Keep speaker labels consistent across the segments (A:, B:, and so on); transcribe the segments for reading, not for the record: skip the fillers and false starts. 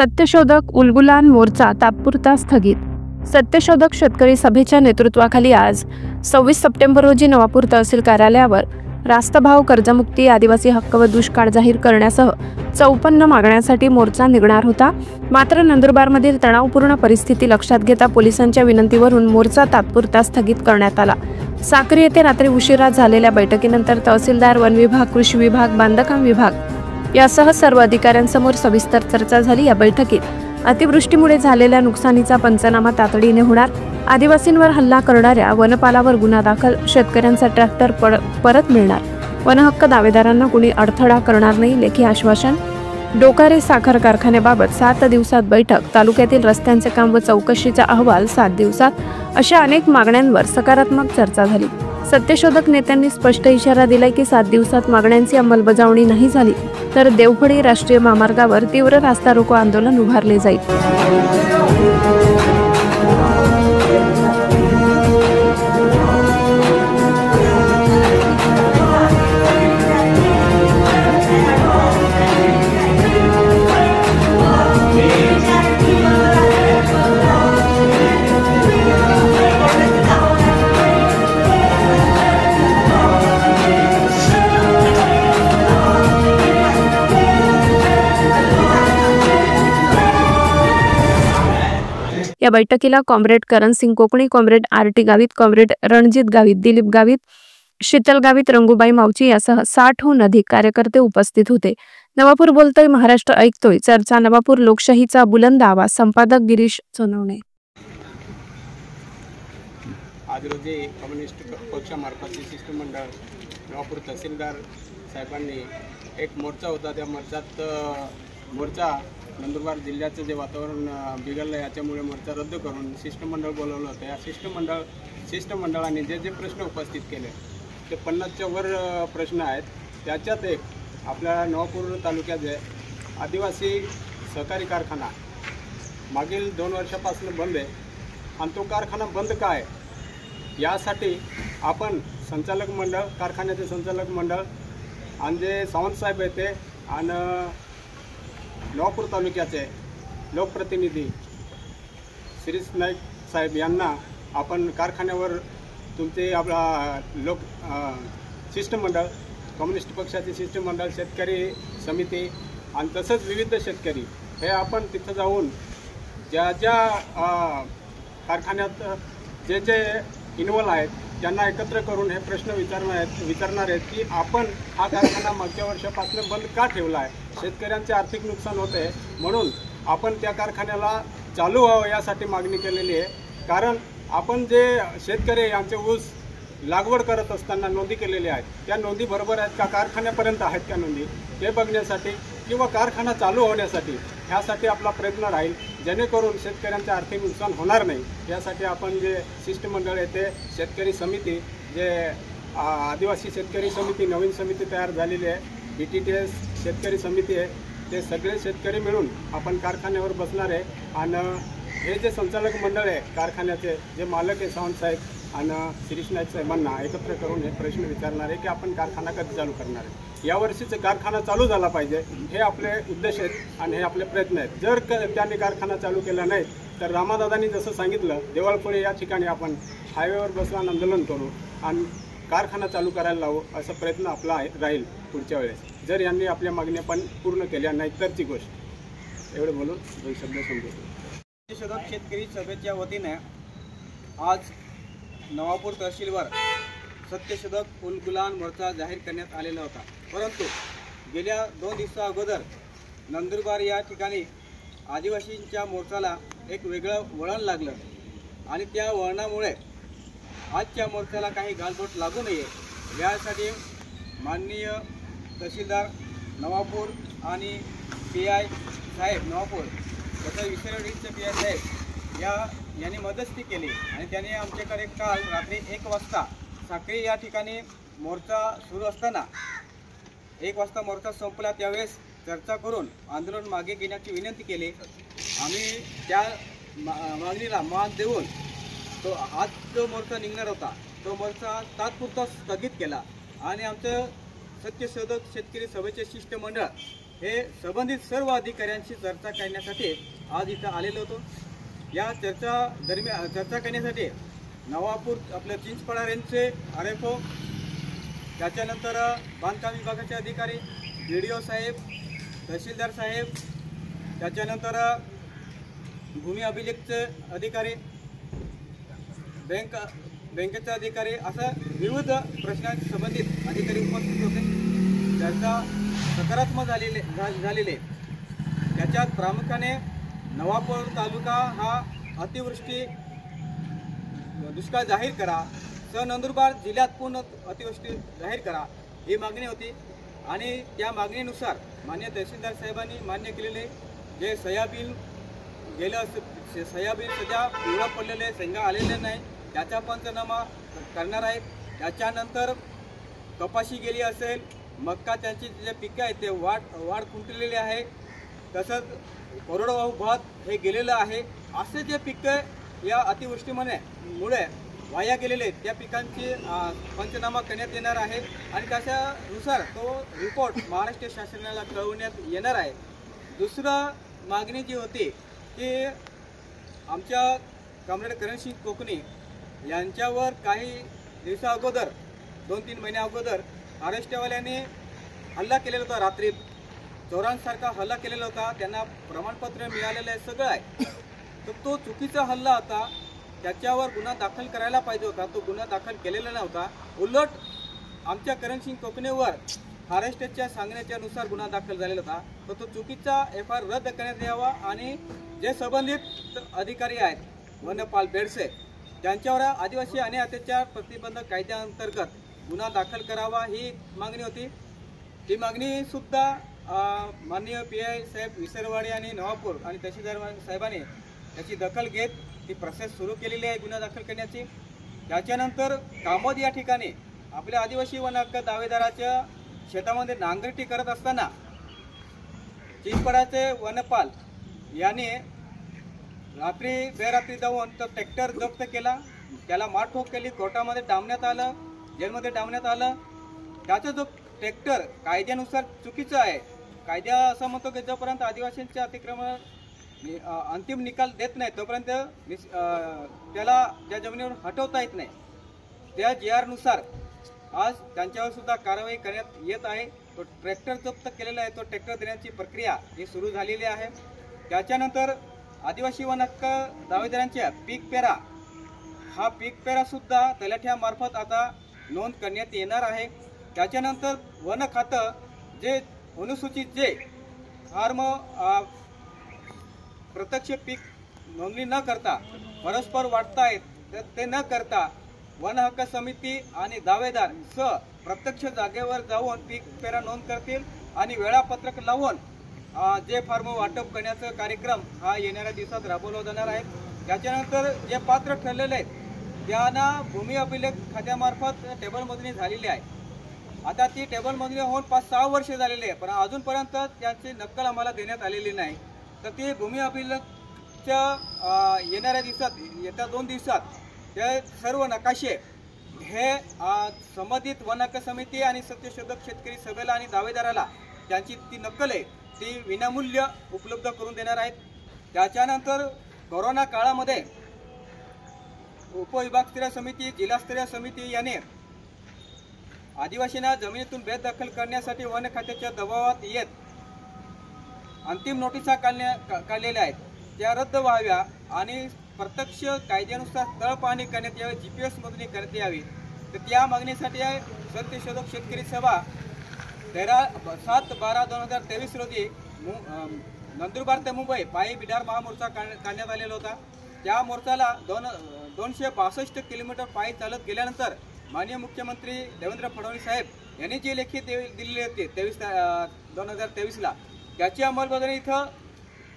A: सत्यशोधक उलगुलान मोर्चा तात्पुरता स्थगित। सत्यशोधक शेतकरी सभेच्या नेतृत्वाखाली आज 26 सप्टेंबर रोजी नवापूर तहसील कार्यालयावर रास्तभाव, कर्जमुक्ती, आदिवासी हक्क व दुष्काळ जाहीर करण्यासह 54 मागण्यांसाठी मोर्चा निघणार होता। मात्र नंदुरबारमधील तणावपूर्ण परिस्थिती लक्षात घेता पोलिसांच्या विनंतीवरून मोर्चा तात्पुरता स्थगित करण्यात आला। साक्री येथे रात्री उशिरा झालेल्या बैठकीनंतर तहसीलदार, वन विभाग, कृषी विभाग, बांधकाम विभाग यासह सर्व अधिकाऱ्यांसमोर सविस्तर चर्चा झाली। या बैठकीत अतिवृष्टीमुळे झालेल्या नुकसानीचा पंचनामा तातडीने होणार, आदिवासींवर हल्ला करणाऱ्या वनपालावर गुन्हा दाखल, शेतकऱ्यांचा ट्रॅक्टर परत मिळणार, वनहक्क दावेदारांना कुणी अडथळा करणार नाही, लेखी आश्वासन। डोकारे साखर कारखान्याबाबत 7 दिवसात बैठक, तालुक्यातील रस्त्यांचे काम व चौकशीचा अहवाल 7 दिवसात, अशा अनेक मागण्यांवर सकारात्मक चर्चा झाली। सत्यशोधक नेत्यांनी स्पष्ट इशारा दिलाय की 7 दिवसात मागण्यांची अंमलबजावणी नाही झाली तर देवफळी राष्ट्रीय महामार्गावर तीव्र रास्ता रोको आंदोलन उभारले जाईल। या बैठकीला comrade Karan Singh Konkani, comrade आर.टी. Gavit, comrade Ranjit Gavit, Dilip Gavit, Sheetal Gavit, Rangubai Mavchi यासह 60हून अधिक कार्यकर्ते उपस्थित होते। नवापूर बोलतोय, महाराष्ट्र ऐकतोय चर्चा। नवापूर लोकशाहीचा बुलंद आवाज। संपादक गिरीश सोनवणे।
B: आज रोजी कम्युनिस्ट पक्षामार्फत शिष्टमंडळ नवापूर तहसीलदार साहेबांनी एक मोर्चा होता। त्या मोर्चा नंदुरबार जिल्ह्याचं जे वातावरण बिघडलं याच्यामुळे मोर्चा रद्द करून शिष्टमंडळ बोलवलं होतं। या शिष्टमंडळाने जे प्रश्न उपस्थित केले ते 50च्या वर प्रश्न आहेत। त्याच्यात एक आपल्या नवापूर तालुक्याचे आदिवासी सहकारी कारखाना मागील 2 वर्षापासून बंद आहे आणि तो कारखाना बंद का आहे यासाठी आपण संचालक मंडळ, कारखान्याचे संचालक मंडळ आणि जे सावंत साहेब आहेत ते आणि नवापूर तालुक्याचे लोकप्रतिनिधी शिरीष नाईक साहेब यांना आपण कारखान्यावर तुमचे आपला शिष्टमंडळ, कम्युनिस्ट पक्षाचे शिष्टमंडळ, शेतकरी समिती आणि तसंच विविध शेतकरी हे आपण तिथं जाऊन ज्या कारखान्यात जे इन्व्हॉल्व आहेत त्यांना एकत्र करून हे प्रश्न विचारणार आहेत की आपण हा कारखाना मागच्या वर्षापासून बंद का ठेवला आहे। शेतकऱ्यांचे आर्थिक नुकसान होते म्हणून आपण त्या कारखान्याला चालू व्हावं यासाठी मागणी केलेली आहे। कारण आपण जे शेतकरी यांचे ऊस लागवड करत असताना नोंदी केलेल्या आहेत, त्या नोंदी बरोबर आहेत का, कारखान्यापर्यंत आहेत का नोंदी, ते बघण्यासाठी किंवा कारखाना चालू होण्यासाठी ह्यासाठी आपला प्रयत्न राहील, जेणेकरून शेतकऱ्यांचे आर्थिक नुकसान होणार नाही। यासाठी आपण जे शिष्टमंडळ आहे ते शेतकरी समिती, जे आदिवासी शेतकरी समिती नवीन समिती तयार झालेली आहे, BTTS शेतकरी समिती आहे, ते सगळे शेतकरी मिळून आपण कारखान्यावर बसणार आहे। आणि हे जे संचालक मंडळ आहे कारखान्याचे जे मालक आहे सावंत साहेब आणि शिरीष नाईक साहेबांना एकत्र करून हे प्रश्न विचारणार आहे की आपण कारखाना कधी चालू करणार आहे। यावर्षीच कारखाना चालू झाला पाहिजे हे आपले उद्देश आहेत आणि हे आपले प्रयत्न आहेत। जर त्यांनी कारखाना चालू केला नाही तर रामादादांनी जसं सांगितलं देवळपुळे या ठिकाणी आपण हायवेवर बसवून आंदोलन करू आणि कारखाना चालू करायला लावू, असा प्रयत्न आपला राहील पुढच्या वेळेस, जर यांनी आपल्या मागण्या पण पूर्ण केल्या नाही तरची गोष्ट। एवढं बोलून 2 शब्द संपवतो।
C: सत्यशोधक शेतकरी सभेच्या वतीने आज नवापूर तहसीलवर सत्यशोधक उलगुलान मोर्चा जाहीर करण्यात आलेला होता। परंतु गेल्या 2 दिवसा अगोदर नंदुरबार या ठिकाणी आदिवासींच्या मोर्चाला एक वेगळं वळण लागलं आणि त्या वळणामुळे आजच्या मोर्चाला काही गालबोट लागू नये यासाठी माननीय तहसीलदार नवापूर आणि PI साहेब नवापूर तथा विसरडीचे PI साहेब यांनी मदतही केली आणि त्यांनी आमच्याकडे काल रात्री 1 वाजता साक्री या ठिकाणी मोर्चा सुरू असताना 1 वाजता मोर्चा संपला त्यावेळेस चर्चा करून आंदोलन मागे घेण्याची विनंती केली। आम्ही त्या मागणीला मान देऊन तो आज जो मोर्चा निघणार होता तो मोर्चा तात्पुरता स्थगित केला आणि आमचं सत्यशोधक शेतकरी सभेचे शिष्टमंडळ हे संबंधित सर्व अधिकाऱ्यांशी चर्चा करण्यासाठी आज इथं आलेलो होतो। या चर्चा करण्यासाठी नवापूर आपल्या चिंचपाडा रेंजचे RFO, त्याच्यानंतर बांधकाम विभागाचे अधिकारी, BDO साहेब, तहसीलदार साहेब, त्याच्यानंतर भूमी अभिलेखचे अधिकारी, बँकेचे अधिकारी, असं विविध प्रश्नांशी संबंधित अधिकारी उपस्थित होते। चर्चा सकारात्मक झालेले त्याच्यात प्रामुख्याने नवापूर तालुका हा अतिवृष्टी दुष्काळ जाहीर करा, नंदुरबार जिल्ह्यात पूर्ण अतिवृष्टी जाहीर करा ही मागणी होती। आणि त्या मागणीनुसार मान्य तहसीलदार साहेबांनी मान्य केलेले जे सोयाबीन सध्या पिवळा पडलेले, शेंगा आलेले नाही, त्याचा पंचनामा करणार आहेत। त्याच्यानंतर कपाशी गेली असेल, मक्का, त्यांची जे पिकं आहेत ते वाढ खुंटलेली आहे, तसंच कोरडवाहू भात हे गेलेलं आहे। असे जे पिकं या अतिवृष्टीमुळे वाया गेलेले त्या पिकांची पंचनामा करण्यात येणार आहे आणि त्याच्यानुसार तो रिपोर्ट महाराष्ट्र शासनाला कळवण्यात येणार आहे। दुसरं मागणी जी होती की आमच्या कॉम्रेड करणसिंग कोकणी यांच्यावर काही दिवसा अगोदर 2-3 महिन्या अगोदर महाराष्ट्रवाल्यांनी हल्ला केलेला होता, रात्री चोरांसारखा हल्ला केलेला होता, त्यांना प्रमाणपत्र मिळालेलं आहे, सगळं आहे। तर तो चुकीचा हल्ला होता, त्याच्यावर गुन्हा दाखल करायला पाहिजे होता, तो गुन्हा दाखल केलेला नव्हता। उलट आमच्या करणसिंग कोकणेवर महाराष्ट्राच्या सांगण्याच्यानुसार गुन्हा दाखल झालेला होता, तर तो चुकीचा FIR रद्द करण्यात यावा आणि जे संबंधित अधिकारी आहेत वनपाल बेडसे त्यांच्यावर आदिवासी आणि अत्याचार प्रतिबंधक कायद्याअंतर्गत गुन्हा दाखल करावा ही मागणी होती। ती मागणी सुद्धा माननीय PI साहेब विसरवाडी आणि नवापूर आणि तहसीलदार साहेबांनी त्याची दखल घेत ती प्रोसेस सुरू केलेली आहे गुन्हा दाखल करण्याची। त्याच्यानंतर कामोद या ठिकाणी आपल्या आदिवासी वन हक्क दावेदाराच्या शेतामध्ये नांगरटी करत असताना चिंचपाडाचे वनपाल यांनी बेरात्री जाऊन तो ट्रॅक्टर जप्त केला, त्याला मारठोक केली, कोर्टामध्ये डांबण्यात आलं, जेलमध्ये डांबण्यात आलं। त्याचा जो ट्रॅक्टर कायद्यानुसार चुकीचं आहे, कायदा असं म्हणतो की जोपर्यंत आदिवासींचे अतिक्रमण अंतिम निकाल देत नाही तोपर्यंत त्याला त्या जमिनीवर हटवता येत नाही। त्या GR नुसार आज त्यांच्यावर सुद्धा कारवाई करण्यात येत आहे। तो ट्रॅक्टर जप्त केलेला आहे, तो ट्रॅक्टर देण्याची प्रक्रिया ही सुरू झालेली आहे। त्याच्यानंतर आदिवासी वन हक्क दावेदारांच्या पीक पेरा सुद्धा तलाठ्यामार्फत आता नोंद करण्यात येणार आहे। त्याच्यानंतर वन खातं जे अनुसूचित जे फार्म प्रत्यक्ष पीक नोंदणी न करता परस्पर वाटतायत, तर ते न करता वन हक्क समिती आणि दावेदार प्रत्यक्ष जागेवर जाऊन पीक पेरा नोंद करतील आणि वेळापत्रक लावून जे फार्म वाटप करण्याचा कार्यक्रम हा येणाऱ्या दिवसात राबवला जाणार आहे। त्याच्यानंतर जे पात्र ठरलेले आहेत त्यांना भूमी अभिलेख खात्यामार्फत टेबल मोजणी झालेली आहे। आता ती टेबल मोजणी होऊन 5-6 वर्ष झालेली आहे, पण अजूनपर्यंत त्यांची नक्कल आम्हाला देण्यात आलेली नाही। तर ती भूमी अभिलेखच्या येत्या 2 दिवसात ते सर्व नकाशे हे संबंधित वन हक्क समिती आणि सत्यशोधक शेतकरी सभेला आणि दावेदाराला त्यांची ती नक्कल आहे ती विनामूल्य उपलब्ध करून देणार आहेत। त्याच्यानंतर कोरोना काळामध्ये उपविभागस्तरीय समिती, जिल्हास्तरीय समिती याने आदिवासींना जमिनीतून बेदखल करण्यासाठी वन खात्याच्या दबावात येत अंतिम नोटिसा काढलेल्या आहेत, त्या रद्द व्हाव्या आणि प्रत्यक्ष कायद्यानुसार तळ पाहणी करण्यात यावी, GPS मोजणी करण्यात यावी। तर त्या मागणीसाठी सत्यशोधक शेतकरी सभा 7/12/2023 रोजी नंदुरबार ते मुंबई पायी बिडार महामोर्चा काढण्यात आलेला होता। त्या मोर्चाला 262 किलोमीटर पायी चालत गेल्यानंतर माननीय मुख्यमंत्री देवेंद्र फडणवीस साहेब यांनी जी लेखी दिलेली होती 23/2023ला त्याची अंमलबजावणी इथं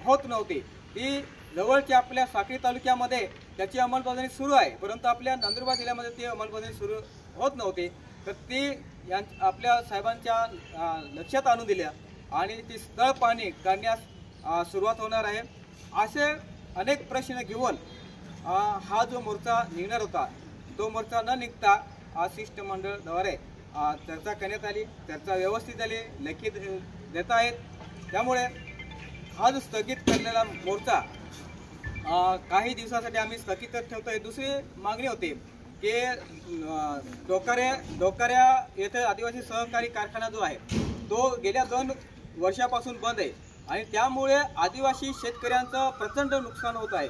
C: होत नव्हती। ती जवळच्या आपल्या साक्री तालुक्यामध्ये त्याची अंमलबजावणी सुरू आहे, परंतु आपल्या नंदुरबार जिल्ह्यामध्ये ती अंमलबजावणी सुरू होत नव्हती। तर ती आपल्या साहेबांच्या लक्षात आणून दिल्या आणि ती स्थळ पाहणी करण्यास सुरुवात होणार आहे। असे अनेक प्रश्न घेऊन हा जो मोर्चा निघणार होता तो मोर्चा न निघता आज शिष्टमंडळाद्वारे चर्चा करण्यात आली, चर्चा व्यवस्थित झाली, लेखी देत आहेत त्यामुळे हा जो स्थगित करलेला मोर्चा काही दिवसासाठी आम्ही स्थगितच ठेवतोय. दुसरी मागणी होती की डोकाऱ्या येथे आदिवासी सहकारी कारखाना जो आहे तो गेल्या 2 वर्षापासून बंद आहे आणि त्यामुळे आदिवासी शेतकऱ्यांचं प्रचंड नुकसान होत आहे.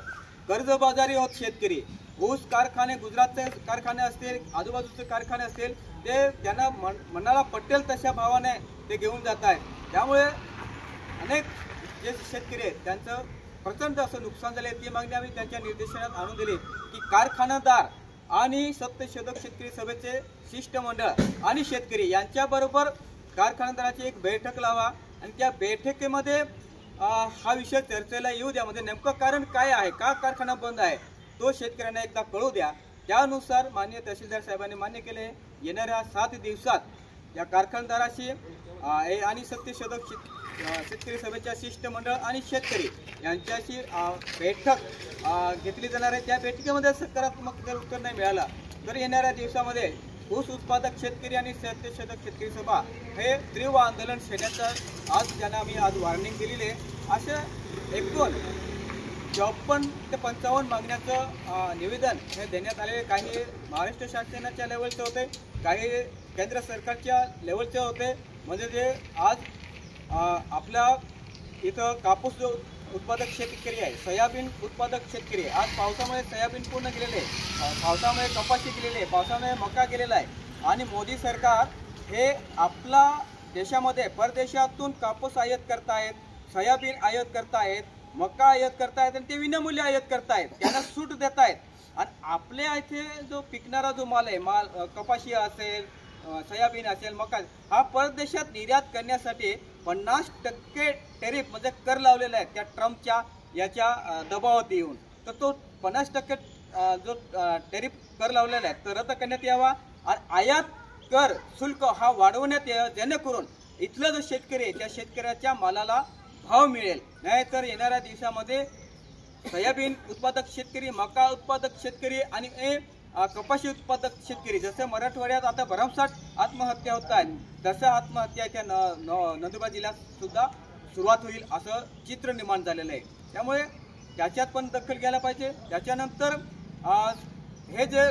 C: कर्जबाजारी होत शेतकरी. ऊस कारखाने, गुजरातचे कारखाने असतील, आजूबाजूचे कारखाने असतील, ते त्यांना मनाला पटेल तशा भावाने ते घेऊन जात आहेत. त्यामुळे अनेक जे शेतकरी आहेत त्यांचं प्रचंड असं नुकसान झाले. ती मागणी आम्ही त्यांच्या निर्देशनात आणून दिली की कारखानदार आणि सत्यशोधक शेतकरी सभेचे शिष्टमंडळ आणि शेतकरी यांच्याबरोबर कारखानदाराची एक बैठक लावा आणि त्या बैठकीमध्ये हा विषय चर्चेला येऊ द्या. म्हणजे नेमकं कारण काय आहे, का कारखाना बंद आहे, तो शेतकऱ्यांना एकदा कळू द्या. त्यानुसार माननीय तहसीलदार साहेबांनी मान्य केले. येणाऱ्या 7 दिवसात या कारखानदाराशी आणि सत्यशोधक शेतकरी सभेच्या शिष्टमंडळ आणि शेतकरी यांच्याशी बैठक घेतली जाणार आहे. त्या बैठकीमध्ये सकारात्मक जर उत्तर नाही मिळालं तर येणाऱ्या दिवसामध्ये ऊस उत्पादक शेतकरी आणि सत्यशोधक शेतकरी सभा हे तीव्र आंदोलन छेडण्याचं आज त्यांना आम्ही आज वॉर्निंग दिलेली आहे. अशा एकूण 54 ते 55 मागण्याचं निवेदन हे देण्यात आलेले. काही महाराष्ट्र शासनाच्या लेवलचे होते, काही केंद्र सरकारच्या लेवलचे होते. म्हणजे जे आज आपल्या इथं कापूस जो उत्पादक शेतकरी आहे, सोयाबीन उत्पादक शेतकरी आहे, आज पावसामुळे सोयाबीन पूर्ण गेलेले आहे, पावसामुळे कपाशी गेलेली आहे, पावसामुळे मका गेलेला आहे आणि मोदी सरकार हे आपला देशामध्ये परदेशातून कापूस आयात करतायत, सोयाबीन आयात करतायत, मका आयात करतायत आणि ते विनामूल्य आयात करतायत, त्यांना सूट देत आहेत. आणि आपल्या इथे जो पिकणारा जो माल आहे, कपाशी असेल, सोयाबीन असेल, मका, हा परदेशात निर्यात करण्यासाठी 50% टेरिफ म्हणजे कर लावलेला आहे त्या ट्रम्पच्या याच्या दबावात येऊन. तर तो 50% जो टेरिफ कर लावलेला आहे तो रद्द करण्यात यावा आणि आयात कर शुल्क हा वाढवण्यात यावा, जेणेकरून इथला जो शेतकरी आहे त्या शेतकऱ्याच्या मालाला भाव मिळेल. नाहीतर येणाऱ्या दिवसामध्ये सोयाबीन उत्पादक शेतकरी, मका उत्पादक शेतकरी आणि कपाशी उत्पादक शेतकरी, जसं मराठवाड्यात आता भरमसाठ आत्महत्या होत आहेत, तसं आत्महत्या त्या नंदुरबार जिल्ह्यात सुद्धा सुरुवात होईल असं चित्र निर्माण झालेलं आहे. त्यामुळे त्याच्यात पण दखल घ्यायला पाहिजे. त्याच्यानंतर हे जे